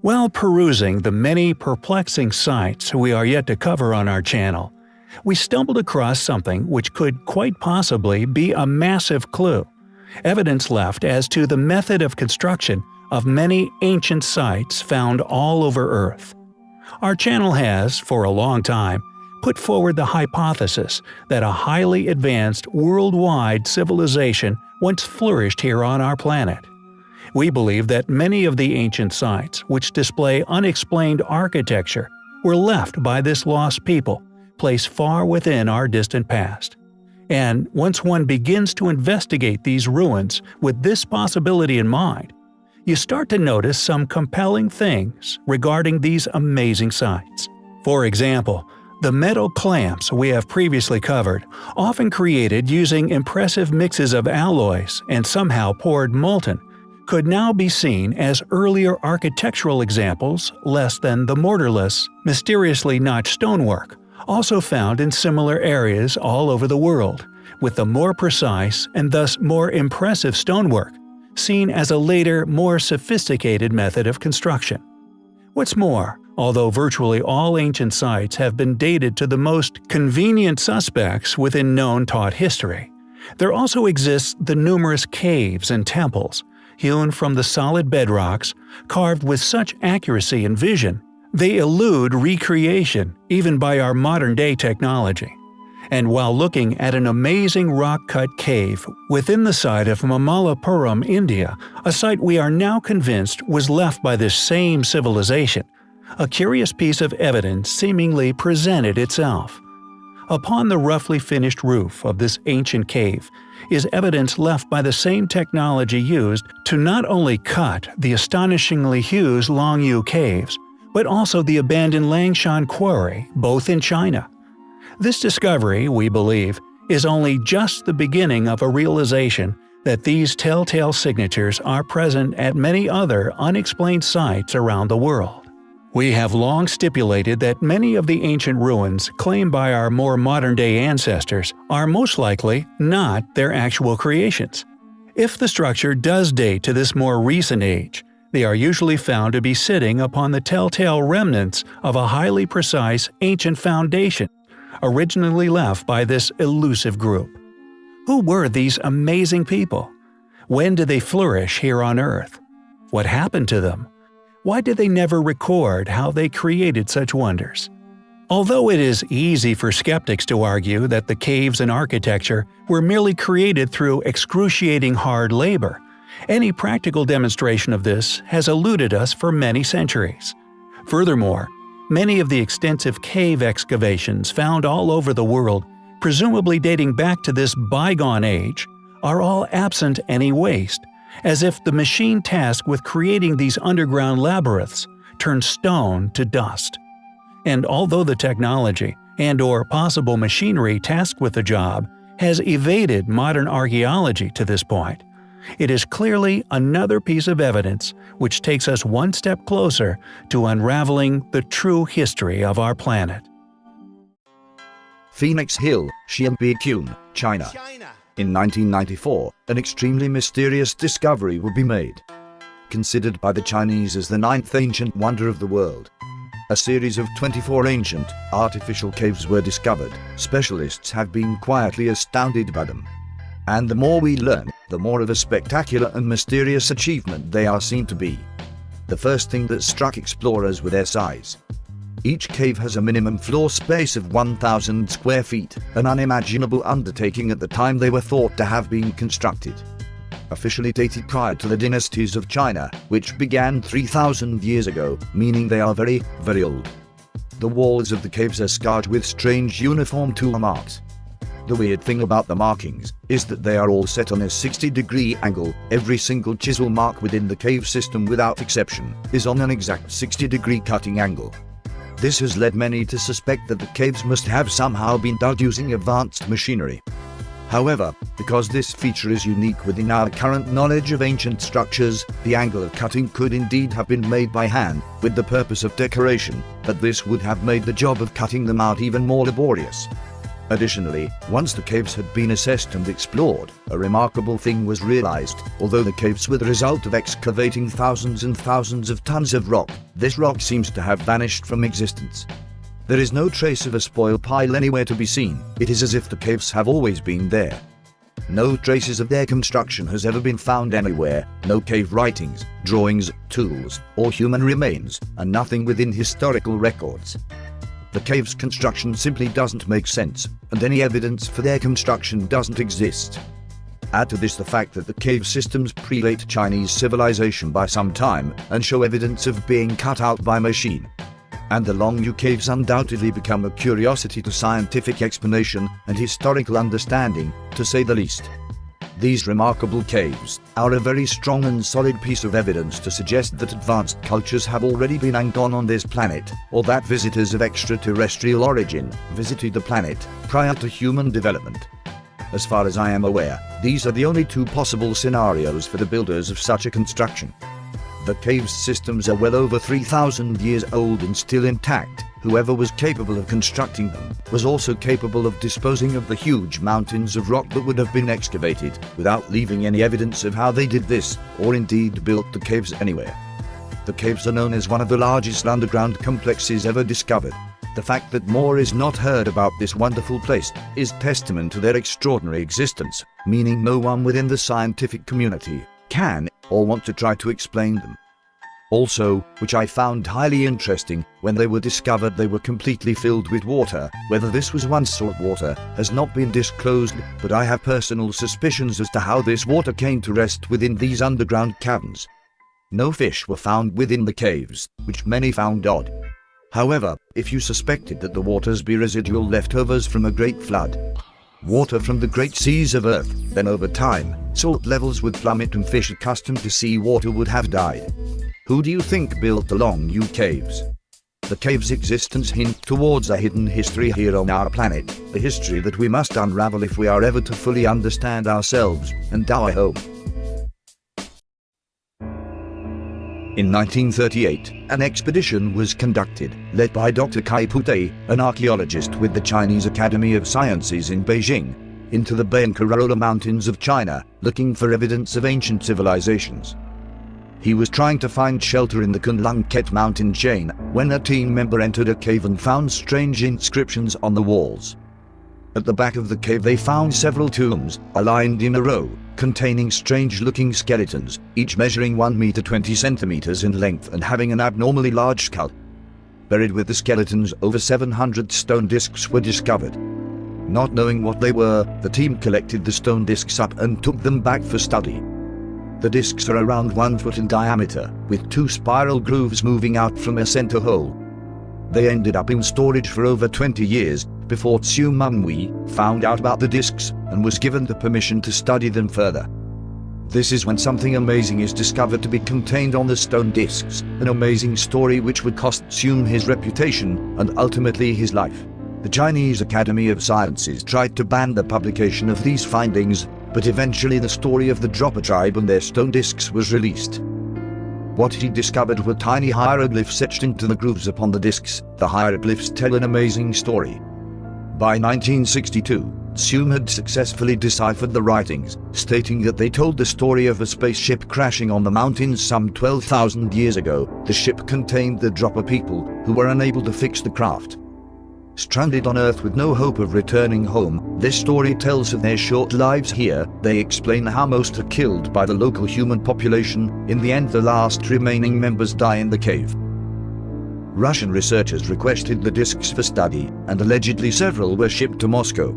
While perusing the many perplexing sites we are yet to cover on our channel, we stumbled across something which could quite possibly be a massive clue, evidence left as to the method of construction of many ancient sites found all over Earth. Our channel has, for a long time, put forward the hypothesis that a highly advanced worldwide civilization once flourished here on our planet. We believe that many of the ancient sites which display unexplained architecture were left by this lost people, placed far within our distant past. And once one begins to investigate these ruins with this possibility in mind, you start to notice some compelling things regarding these amazing sites. For example, the metal clamps we have previously covered, often created using impressive mixes of alloys and somehow poured molten, could now be seen as earlier architectural examples less than the mortarless, mysteriously notched stonework, also found in similar areas all over the world, with the more precise and thus more impressive stonework seen as a later, more sophisticated method of construction. What's more, although virtually all ancient sites have been dated to the most convenient suspects within known taught history, there also exists the numerous caves and temples, hewn from the solid bedrocks, carved with such accuracy and vision, they elude recreation even by our modern-day technology. And while looking at an amazing rock-cut cave within the site of Mamallapuram, India, a site we are now convinced was left by this same civilization, a curious piece of evidence seemingly presented itself. Upon the roughly finished roof of this ancient cave is evidence left by the same technology used to not only cut the astonishingly huge Longyu caves, but also the abandoned Langshan quarry, both in China. This discovery, we believe, is only just the beginning of a realization that these telltale signatures are present at many other unexplained sites around the world. We have long stipulated that many of the ancient ruins claimed by our more modern-day ancestors are most likely not their actual creations. If the structure does date to this more recent age, they are usually found to be sitting upon the telltale remnants of a highly precise ancient foundation, originally left by this elusive group. Who were these amazing people? When did they flourish here on Earth? What happened to them? Why did they never record how they created such wonders? Although it is easy for skeptics to argue that the caves and architecture were merely created through excruciating hard labor, any practical demonstration of this has eluded us for many centuries. Furthermore, many of the extensive cave excavations found all over the world, presumably dating back to this bygone age, are all absent any waste, as if the machine tasked with creating these underground labyrinths turned stone to dust. And although the technology and/or possible machinery tasked with the job has evaded modern archaeology to this point, it is clearly another piece of evidence which takes us one step closer to unraveling the true history of our planet. Phoenix Hill, Xianbei, China. In 1994, an extremely mysterious discovery would be made. Considered by the Chinese as the ninth ancient wonder of the world, a series of 24 ancient, artificial caves were discovered. Specialists have been quietly astounded by them. And the more we learn, the more of a spectacular and mysterious achievement they are seen to be. The first thing that struck explorers was their size. Each cave has a minimum floor space of 1,000 square feet, an unimaginable undertaking at the time they were thought to have been constructed. Officially dated prior to the dynasties of China, which began 3,000 years ago, meaning they are very, very old. The walls of the caves are scarred with strange uniform tool marks. The weird thing about the markings is that they are all set on a 60-degree angle. Every single chisel mark within the cave system without exception is on an exact 60-degree cutting angle. This has led many to suspect that the caves must have somehow been dug using advanced machinery. However, because this feature is unique within our current knowledge of ancient structures, the angle of cutting could indeed have been made by hand, with the purpose of decoration, but this would have made the job of cutting them out even more laborious. Additionally, once the caves had been assessed and explored, a remarkable thing was realized. Although the caves were the result of excavating thousands and thousands of tons of rock, this rock seems to have vanished from existence. There is no trace of a spoil pile anywhere to be seen. It is as if the caves have always been there. No traces of their construction has ever been found anywhere, no cave writings, drawings, tools, or human remains, and nothing within historical records. The cave's construction simply doesn't make sense, and any evidence for their construction doesn't exist. Add to this the fact that the cave systems predate Chinese civilization by some time and show evidence of being cut out by machine. And the Long-U caves undoubtedly become a curiosity to scientific explanation and historical understanding, to say the least. These remarkable caves are a very strong and solid piece of evidence to suggest that advanced cultures have already been and gone on this planet, or that visitors of extraterrestrial origin visited the planet prior to human development. As far as I am aware, these are the only two possible scenarios for the builders of such a construction. The cave's systems are well over 3,000 years old and still intact. Whoever was capable of constructing them was also capable of disposing of the huge mountains of rock that would have been excavated without leaving any evidence of how they did this, or indeed built the caves anywhere. The caves are known as one of the largest underground complexes ever discovered. The fact that more is not heard about this wonderful place is testament to their extraordinary existence, meaning no one within the scientific community can or want to try to explain them. Also, which I found highly interesting, when they were discovered they were completely filled with water. Whether this was once salt water has not been disclosed, but I have personal suspicions as to how this water came to rest within these underground caverns. No fish were found within the caves, which many found odd. However, if you suspected that the waters be residual leftovers from a great flood, water from the great seas of Earth, then over time, salt levels would plummet and fish accustomed to sea water would have died. Who do you think built the Long-U caves? The cave's existence hints towards a hidden history here on our planet, a history that we must unravel if we are ever to fully understand ourselves and our home. In 1938, an expedition was conducted, led by Dr. Kai Putei, an archaeologist with the Chinese Academy of Sciences in Beijing, into the Bayankarola Mountains of China, looking for evidence of ancient civilizations. He was trying to find shelter in the Kunlun-Ket mountain chain when a team member entered a cave and found strange inscriptions on the walls. At the back of the cave they found several tombs, aligned in a row, containing strange-looking skeletons, each measuring 1 meter 20 centimeters in length and having an abnormally large skull. Buried with the skeletons, over 700 stone discs were discovered. Not knowing what they were, the team collected the stone discs up and took them back for study. The discs are around 1 foot in diameter, with 2 spiral grooves moving out from a center hole. They ended up in storage for over 20 years, before Xiu Munhui found out about the discs and was given the permission to study them further. This is when something amazing is discovered to be contained on the stone discs, an amazing story which would cost Xiu his reputation and ultimately his life. The Chinese Academy of Sciences tried to ban the publication of these findings, but eventually the story of the Dropper tribe and their stone discs was released. What he discovered were tiny hieroglyphs etched into the grooves upon the discs. The hieroglyphs tell an amazing story. By 1962, Xiu had successfully deciphered the writings, stating that they told the story of a spaceship crashing on the mountains some 12,000 years ago. The ship contained the Dropper people, who were unable to fix the craft. Stranded on Earth with no hope of returning home, this story tells of their short lives here. They explain how most are killed by the local human population. In the end, the last remaining members die in the cave. Russian researchers requested the discs for study, and allegedly several were shipped to Moscow.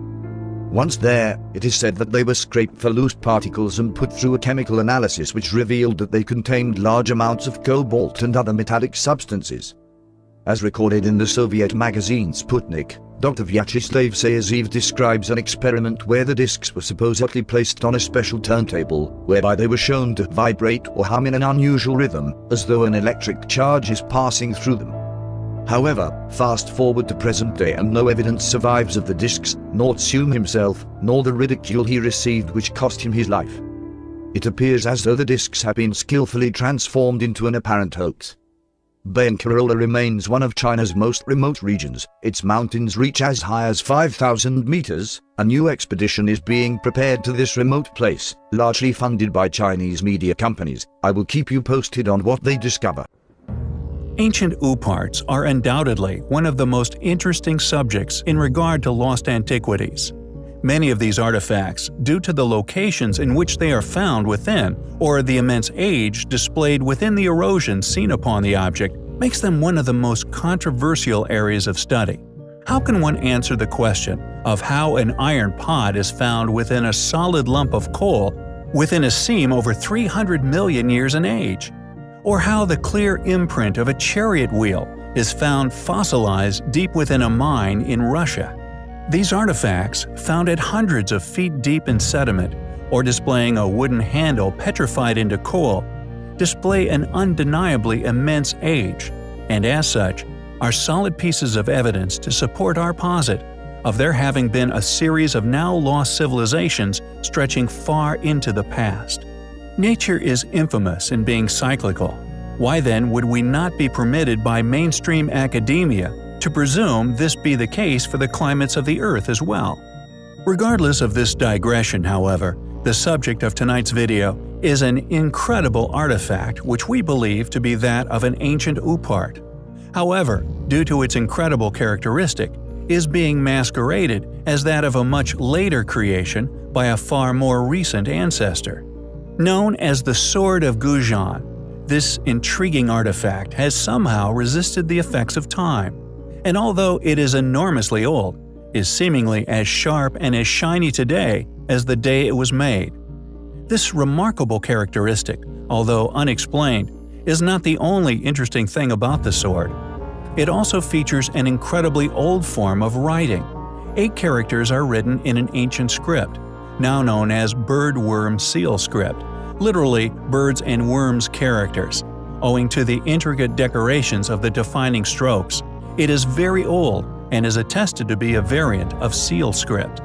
Once there, it is said that they were scraped for loose particles and put through a chemical analysis which revealed that they contained large amounts of cobalt and other metallic substances. As recorded in the Soviet magazine Sputnik, Dr. Vyacheslav Sayazev describes an experiment where the discs were supposedly placed on a special turntable, whereby they were shown to vibrate or hum in an unusual rhythm, as though an electric charge is passing through them. However, fast forward to present day and no evidence survives of the discs, nor Xiu himself, nor the ridicule he received which cost him his life. It appears as though the discs have been skillfully transformed into an apparent hoax. Bayankarola remains one of China's most remote regions. Its mountains reach as high as 5,000 meters. A new expedition is being prepared to this remote place, largely funded by Chinese media companies. I will keep you posted on what they discover. Ancient Uparts are undoubtedly one of the most interesting subjects in regard to lost antiquities. Many of these artifacts, due to the locations in which they are found within, or the immense age displayed within the erosion seen upon the object, makes them one of the most controversial areas of study. How can one answer the question of how an iron pot is found within a solid lump of coal within a seam over 300 million years in age? Or how the clear imprint of a chariot wheel is found fossilized deep within a mine in Russia? These artifacts, found at hundreds of feet deep in sediment, or displaying a wooden handle petrified into coal, display an undeniably immense age, and as such, are solid pieces of evidence to support our posit of there having been a series of now lost civilizations stretching far into the past. Nature is infamous in being cyclical. Why then would we not be permitted by mainstream academia to presume this be the case for the climates of the Earth as well? Regardless of this digression, however, the subject of tonight's video is an incredible artifact which we believe to be that of an ancient Upart. However, due to its incredible characteristic, is being masqueraded as that of a much later creation by a far more recent ancestor. Known as the Sword of Gujan, this intriguing artifact has somehow resisted the effects of time, and although it is enormously old, is seemingly as sharp and as shiny today as the day it was made. This remarkable characteristic, although unexplained, is not the only interesting thing about the sword. It also features an incredibly old form of writing. 8 characters are written in an ancient script, now known as bird-worm seal script, literally birds and worms characters. Owing to the intricate decorations of the defining strokes, it is very old and is attested to be a variant of seal script.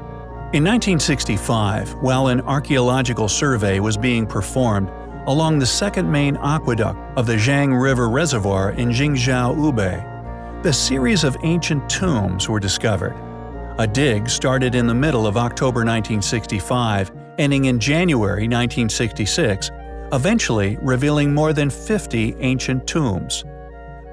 In 1965, while an archaeological survey was being performed along the second main aqueduct of the Zhang River Reservoir in Jingzhou, Hubei, the series of ancient tombs were discovered. A dig started in the middle of October 1965, ending in January 1966, eventually revealing more than 50 ancient tombs.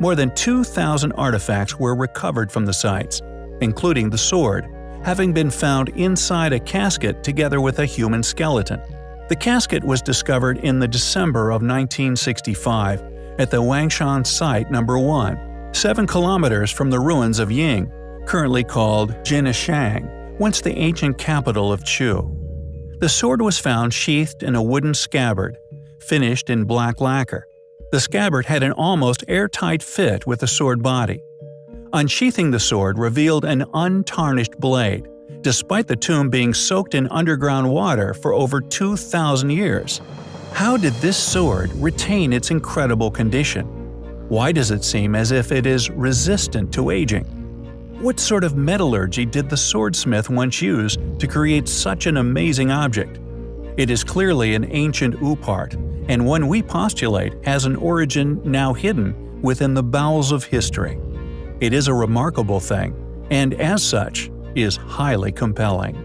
More than 2,000 artifacts were recovered from the sites, including the sword, having been found inside a casket together with a human skeleton. The casket was discovered in the December of 1965 at the Wangshan Site No. 1, 7 kilometers from the ruins of Ying, currently called Jinnishang, once the ancient capital of Chu. The sword was found sheathed in a wooden scabbard, finished in black lacquer. The scabbard had an almost airtight fit with the sword body. Unsheathing the sword revealed an untarnished blade, despite the tomb being soaked in underground water for over 2,000 years. How did this sword retain its incredible condition? Why does it seem as if it is resistant to aging? What sort of metallurgy did the swordsmith once use to create such an amazing object? It is clearly an ancient Upart, and one we postulate has an origin now hidden within the bowels of history. It is a remarkable thing, and as such, is highly compelling.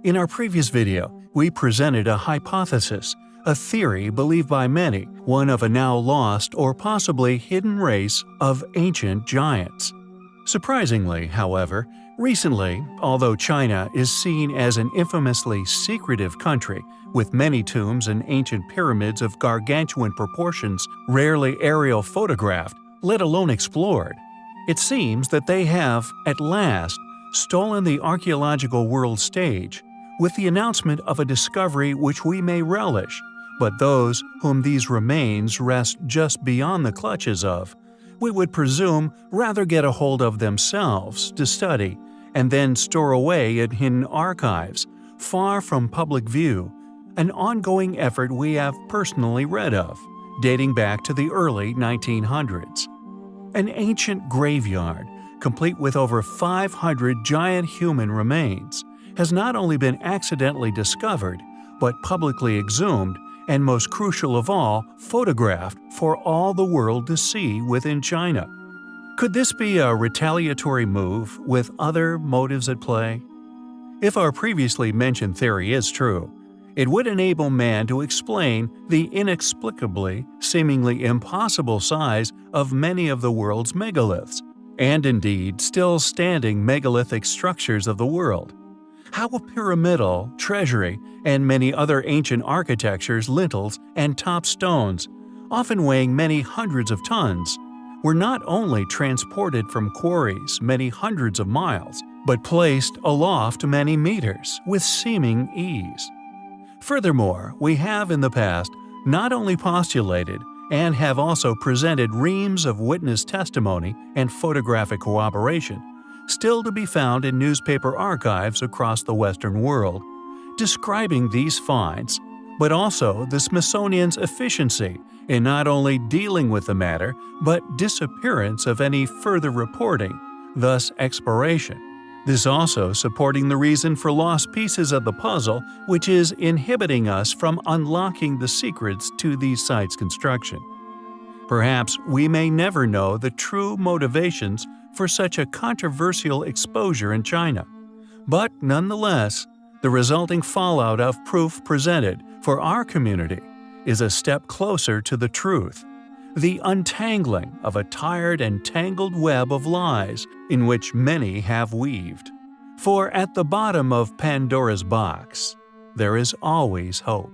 In our previous video, we presented a hypothesis, a theory believed by many, one of a now lost or possibly hidden race of ancient giants. Surprisingly, however, recently, although China is seen as an infamously secretive country with many tombs and ancient pyramids of gargantuan proportions rarely aerial photographed, let alone explored, it seems that they have, at last, stolen the archaeological world stage with the announcement of a discovery which we may relish, but those whom these remains rest just beyond the clutches of, we would presume rather get a hold of themselves to study and then store away in hidden archives, far from public view, an ongoing effort we have personally read of, dating back to the early 1900s. An ancient graveyard, complete with over 500 giant human remains, has not only been accidentally discovered, but publicly exhumed, and most crucial of all, photographed for for all the world to see within China. Could this be a retaliatory move with other motives at play? If our previously mentioned theory is true, it would enable man to explain the inexplicably, seemingly impossible size of many of the world's megaliths, and indeed still standing megalithic structures of the world. How a pyramidal, treasury, and many other ancient architectures, lintels, and top stones, often weighing many hundreds of tons, were not only transported from quarries many hundreds of miles, but placed aloft many meters with seeming ease. Furthermore, we have in the past not only postulated and have also presented reams of witness testimony and photographic corroboration, still to be found in newspaper archives across the Western world, describing these finds, but also the Smithsonian's efficiency in not only dealing with the matter, but disappearance of any further reporting, thus expiration. This also supporting the reason for lost pieces of the puzzle, which is inhibiting us from unlocking the secrets to these sites' construction. Perhaps we may never know the true motivations for such a controversial exposure in China, but nonetheless, the resulting fallout of proof presented for our community is a step closer to the truth, the untangling of a tired and tangled web of lies in which many have weaved. For at the bottom of Pandora's box, there is always hope.